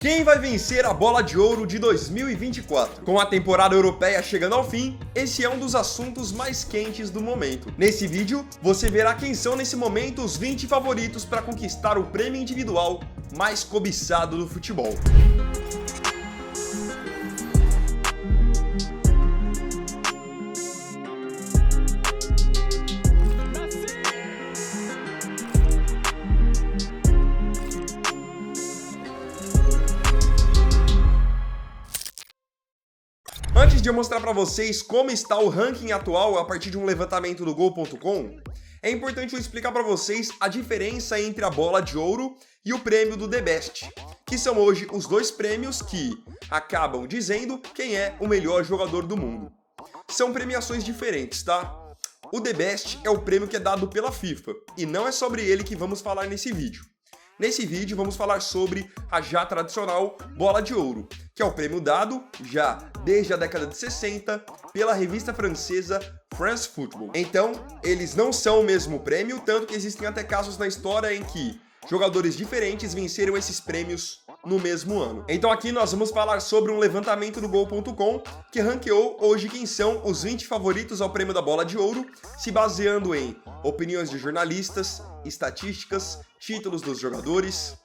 Quem vai vencer a Bola de Ouro de 2024? Com a temporada europeia chegando ao fim, esse é um dos assuntos mais quentes do momento. Nesse vídeo, você verá quem são nesse momento os 20 favoritos para conquistar o prêmio individual mais cobiçado do futebol. Antes de eu mostrar para vocês como está o ranking atual a partir de um levantamento do Gol.com, é importante eu explicar para vocês a diferença entre a Bola de Ouro e o prêmio do The Best, que são hoje os dois prêmios que acabam dizendo quem é o melhor jogador do mundo. São premiações diferentes, tá? O The Best é o prêmio que é dado pela FIFA, e não é sobre ele que vamos falar nesse vídeo. Nesse vídeo vamos falar sobre a já tradicional Bola de Ouro, que é o prêmio dado já desde a década de 60 pela revista francesa France Football. Então, eles não são o mesmo prêmio, tanto que existem até casos na história em que jogadores diferentes venceram esses prêmios no mesmo ano. Então aqui nós vamos falar sobre um levantamento do Gol.com que ranqueou hoje quem são os 20 favoritos ao prêmio da Bola de Ouro, se baseando em opiniões de jornalistas, estatísticas, títulos dos jogadores.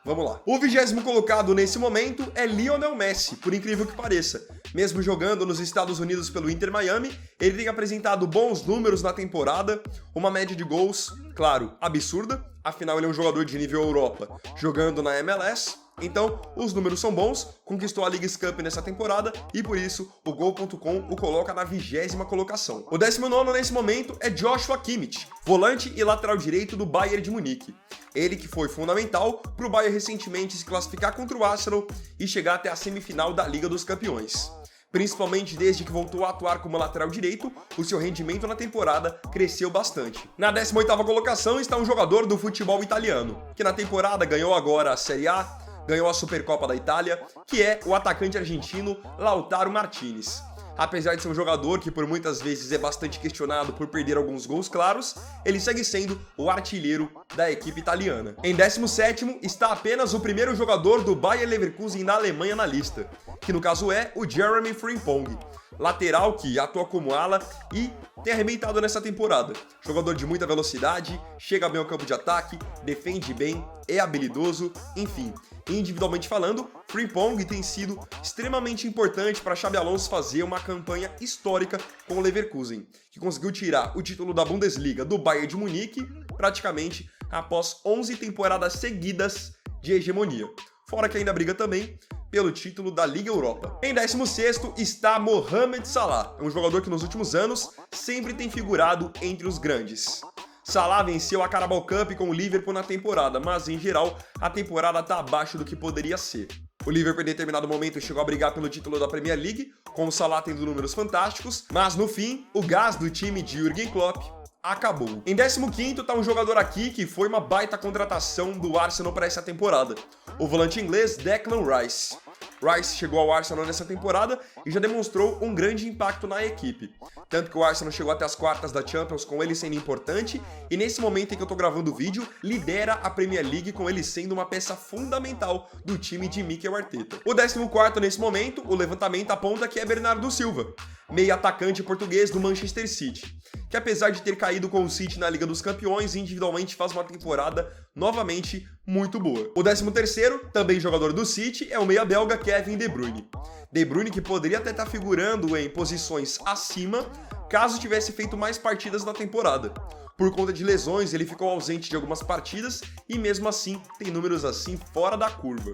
Vamos lá. O 20º colocado nesse momento é Lionel Messi, por incrível que pareça. Mesmo jogando nos Estados Unidos pelo Inter Miami, ele tem apresentado bons números na temporada, uma média de gols, claro, absurda, afinal ele é um jogador de nível Europa, jogando na MLS. Então, os números são bons, conquistou a Leagues Cup nessa temporada e por isso o Gol.com o coloca na 20ª colocação. O 19º nesse momento é Joshua Kimmich, volante e lateral direito do Bayern de Munique. Ele que foi fundamental para o Bayern recentemente se classificar contra o Arsenal e chegar até a semifinal da Liga dos Campeões. Principalmente desde que voltou a atuar como lateral direito, o seu rendimento na temporada cresceu bastante. Na 18ª colocação está um jogador do futebol italiano, que na temporada ganhou agora a Série A, ganhou a Supercopa da Itália, que é o atacante argentino Lautaro Martinez. Apesar de ser um jogador que por muitas vezes é bastante questionado por perder alguns gols claros, ele segue sendo o artilheiro da equipe italiana. Em 17º está apenas o primeiro jogador do Bayer Leverkusen na Alemanha na lista, que no caso é o Jeremy Frimpong, lateral que atua como ala e tem arrebentado nessa temporada. Jogador de muita velocidade, chega bem ao campo de ataque, defende bem, é habilidoso, enfim. Individualmente falando, Frimpong tem sido extremamente importante para Xabi Alonso fazer uma campanha histórica com o Leverkusen, que conseguiu tirar o título da Bundesliga do Bayern de Munique praticamente após 11 temporadas seguidas de hegemonia. Fora que ainda briga também pelo título da Liga Europa. Em 16º está Mohamed Salah, um jogador que nos últimos anos sempre tem figurado entre os grandes. Salah venceu a Carabao Cup com o Liverpool na temporada, mas em geral a temporada está abaixo do que poderia ser. O Liverpool em determinado momento chegou a brigar pelo título da Premier League, com o Salah tendo números fantásticos, mas no fim o gás do time de Jürgen Klopp acabou. Em 15º está um jogador aqui que foi uma baita contratação do Arsenal para essa temporada, o volante inglês Declan Rice. Rice chegou ao Arsenal nessa temporada e já demonstrou um grande impacto na equipe. Tanto que o Arsenal chegou até as quartas da Champions com ele sendo importante e nesse momento em que eu tô gravando o vídeo, lidera a Premier League com ele sendo uma peça fundamental do time de Mikel Arteta. O 14º nesse momento, o levantamento aponta que é Bernardo Silva, meio atacante português do Manchester City, que apesar de ter caído com o City na Liga dos Campeões, individualmente faz uma temporada novamente muito boa. O 13º, também jogador do City, é o meia belga Kevin De Bruyne. De Bruyne que poderia até estar figurando em posições acima, caso tivesse feito mais partidas na temporada. Por conta de lesões, ele ficou ausente de algumas partidas e mesmo assim tem números assim fora da curva.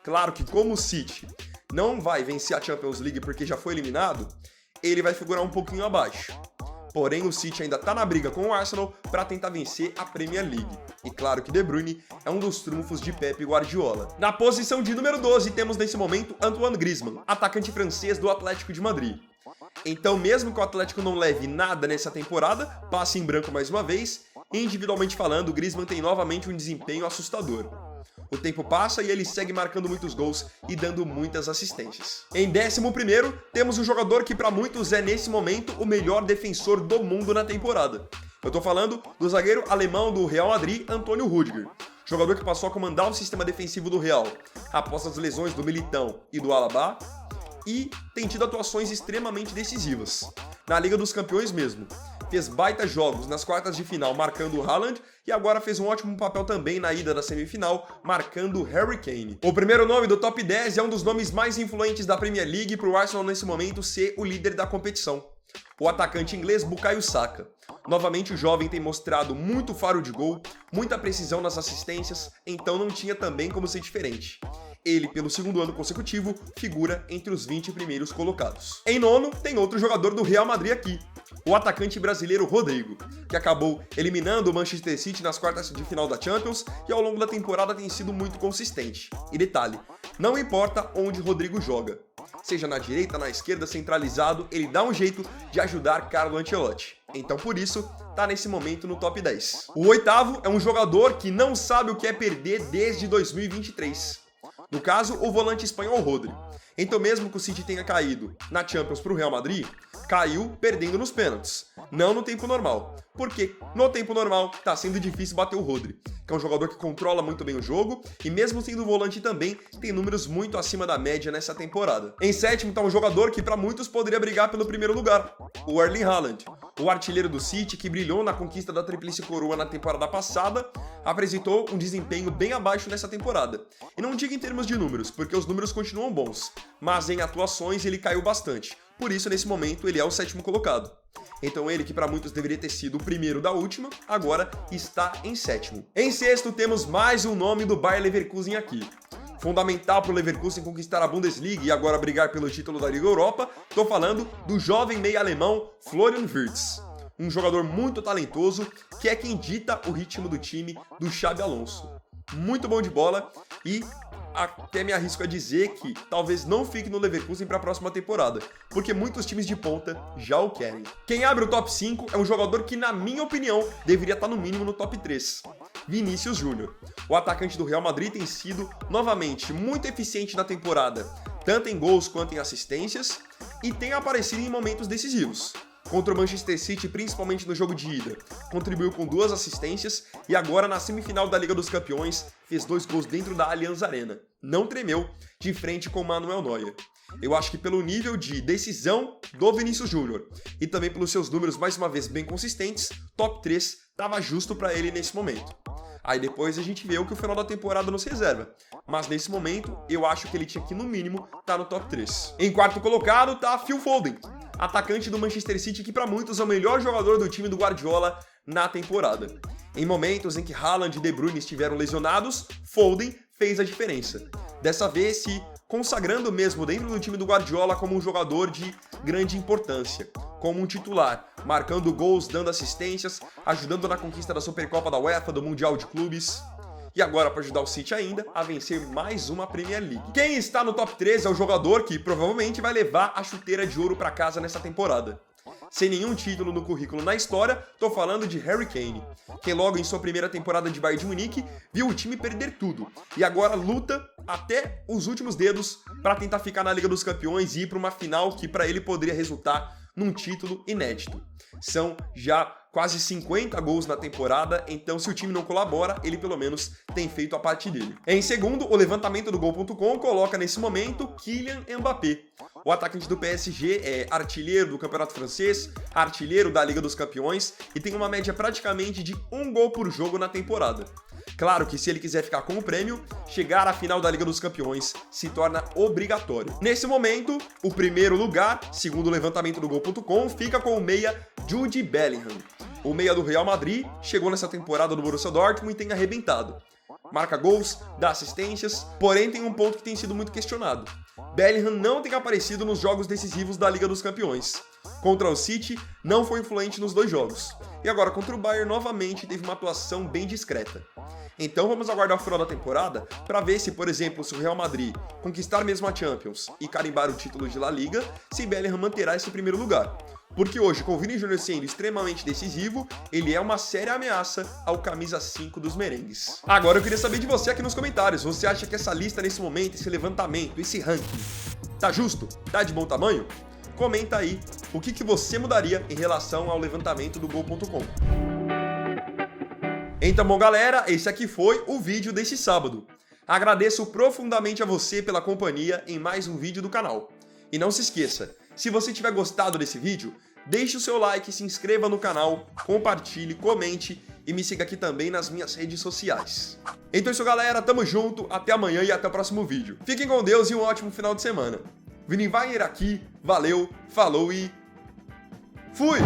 Claro que como o City não vai vencer a Champions League porque já foi eliminado, ele vai figurar um pouquinho abaixo. Porém, o City ainda está na briga com o Arsenal para tentar vencer a Premier League. E claro que De Bruyne é um dos trunfos de Pep Guardiola. Na posição de número 12 temos nesse momento Antoine Griezmann, atacante francês do Atlético de Madrid. Então, mesmo que o Atlético não leve nada nessa temporada, passe em branco mais uma vez, individualmente falando, o Griezmann tem novamente um desempenho assustador. O tempo passa e ele segue marcando muitos gols e dando muitas assistências. Em 11º, temos um jogador que para muitos é nesse momento o melhor defensor do mundo na temporada. Eu tô falando do zagueiro alemão do Real Madrid, Antônio Rüdiger, jogador que passou a comandar o sistema defensivo do Real após as lesões do Militão e do Alaba, e tem tido atuações extremamente decisivas. Na Liga dos Campeões mesmo, fez baita jogos nas quartas de final marcando o Haaland e agora fez um ótimo papel também na ida da semifinal marcando o Harry Kane. O primeiro nome do top 10 é um dos nomes mais influentes da Premier League para o Arsenal nesse momento ser o líder da competição. O atacante inglês Bukayo Saka. Novamente o jovem tem mostrado muito faro de gol, muita precisão nas assistências, então não tinha também como ser diferente. Ele, pelo segundo ano consecutivo, figura entre os 20 primeiros colocados. Em nono, tem outro jogador do Real Madrid aqui, o atacante brasileiro Rodrigo, que acabou eliminando o Manchester City nas quartas de final da Champions e ao longo da temporada tem sido muito consistente. E detalhe, não importa onde Rodrigo joga, seja na direita, na esquerda, centralizado, ele dá um jeito de ajudar Carlo Ancelotti. Então por isso, tá nesse momento no top 10. O oitavo é um jogador que não sabe o que é perder desde 2023. No caso, o volante espanhol Rodri. Então mesmo que o City tenha caído na Champions para o Real Madrid, caiu perdendo nos pênaltis, não no tempo normal. Porque no tempo normal tá sendo difícil bater o Rodri, que é um jogador que controla muito bem o jogo e mesmo sendo volante também tem números muito acima da média nessa temporada. Em sétimo tá um jogador que para muitos poderia brigar pelo primeiro lugar, o Erling Haaland. O artilheiro do City, que brilhou na conquista da Tríplice Coroa na temporada passada, apresentou um desempenho bem abaixo nessa temporada. E não digo em termos de números, porque os números continuam bons, mas em atuações ele caiu bastante. Por isso, nesse momento, ele é o sétimo colocado. Então ele, que para muitos deveria ter sido o primeiro da última, agora está em sétimo. Em sexto, temos mais um nome do Bayer Leverkusen aqui. Fundamental para o Leverkusen conquistar a Bundesliga e agora brigar pelo título da Liga Europa, estou falando do jovem meia alemão Florian Wirtz. Um jogador muito talentoso, que é quem dita o ritmo do time do Xabi Alonso. Muito bom de bola e até me arrisco a dizer que talvez não fique no Leverkusen para a próxima temporada, porque muitos times de ponta já o querem. Quem abre o top 5 é um jogador que, na minha opinião, deveria estar no mínimo no top 3. Vinícius Júnior. O atacante do Real Madrid tem sido, novamente, muito eficiente na temporada, tanto em gols quanto em assistências, e tem aparecido em momentos decisivos. Contra o Manchester City, principalmente no jogo de ida, contribuiu com 2 assistências e agora na semifinal da Liga dos Campeões fez 2 gols dentro da Allianz Arena. Não tremeu de frente com Manuel Neuer. Eu acho que pelo nível de decisão do Vinícius Júnior e também pelos seus números mais uma vez bem consistentes, top 3 estava justo para ele nesse momento. Aí depois a gente vê o que o final da temporada nos reserva. Mas nesse momento, eu acho que ele tinha que no mínimo estar no top 3. Em quarto colocado tá Phil Foden, atacante do Manchester City, que para muitos é o melhor jogador do time do Guardiola na temporada. Em momentos em que Haaland e De Bruyne estiveram lesionados, Foden fez a diferença. Dessa vez se consagrando mesmo dentro do time do Guardiola como um jogador de grande importância, como um titular, marcando gols, dando assistências, ajudando na conquista da Supercopa da UEFA, do Mundial de Clubes. E agora para ajudar o City ainda a vencer mais uma Premier League. Quem está no top 3 é o jogador que provavelmente vai levar a chuteira de ouro para casa nessa temporada. Sem nenhum título no currículo na história, tô falando de Harry Kane, que logo em sua primeira temporada de Bayern de Munique viu o time perder tudo e agora luta até os últimos dedos para tentar ficar na Liga dos Campeões e ir para uma final que para ele poderia resultar num título inédito. São já quase 50 gols na temporada, então se o time não colabora, ele pelo menos tem feito a parte dele. Em segundo, o levantamento do Gol.com coloca nesse momento Kylian Mbappé. O atacante do PSG é artilheiro do Campeonato Francês, artilheiro da Liga dos Campeões e tem uma média praticamente de 1 gol por jogo na temporada. Claro que se ele quiser ficar com o prêmio, chegar à final da Liga dos Campeões se torna obrigatório. Nesse momento, o primeiro lugar, segundo o levantamento do Gol.com, fica com o meia Jude Bellingham. O meia do Real Madrid chegou nessa temporada do Borussia Dortmund e tem arrebentado. Marca gols, dá assistências, porém tem um ponto que tem sido muito questionado. Bellingham não tem aparecido nos jogos decisivos da Liga dos Campeões. Contra o City, não foi influente nos 2 jogos. E agora contra o Bayern, novamente teve uma atuação bem discreta. Então vamos aguardar o final da temporada para ver se, por exemplo, se o Real Madrid conquistar mesmo a Champions e carimbar o título de La Liga, se Bellingham manterá esse primeiro lugar. Porque hoje, com o Vini Júnior sendo extremamente decisivo, ele é uma séria ameaça ao camisa 5 dos merengues. Agora eu queria saber de você aqui nos comentários, você acha que essa lista nesse momento, esse levantamento, esse ranking, tá justo? Tá de bom tamanho? Comenta aí o que você mudaria em relação ao levantamento do Gol.com. Então, bom, galera, esse aqui foi o vídeo desse sábado. Agradeço profundamente a você pela companhia em mais um vídeo do canal. E não se esqueça, se você tiver gostado desse vídeo, deixe o seu like, se inscreva no canal, compartilhe, comente e me siga aqui também nas minhas redes sociais. Então é isso, galera, tamo junto, até amanhã e até o próximo vídeo. Fiquem com Deus e um ótimo final de semana. Vini Wagner aqui, valeu, falou e fui!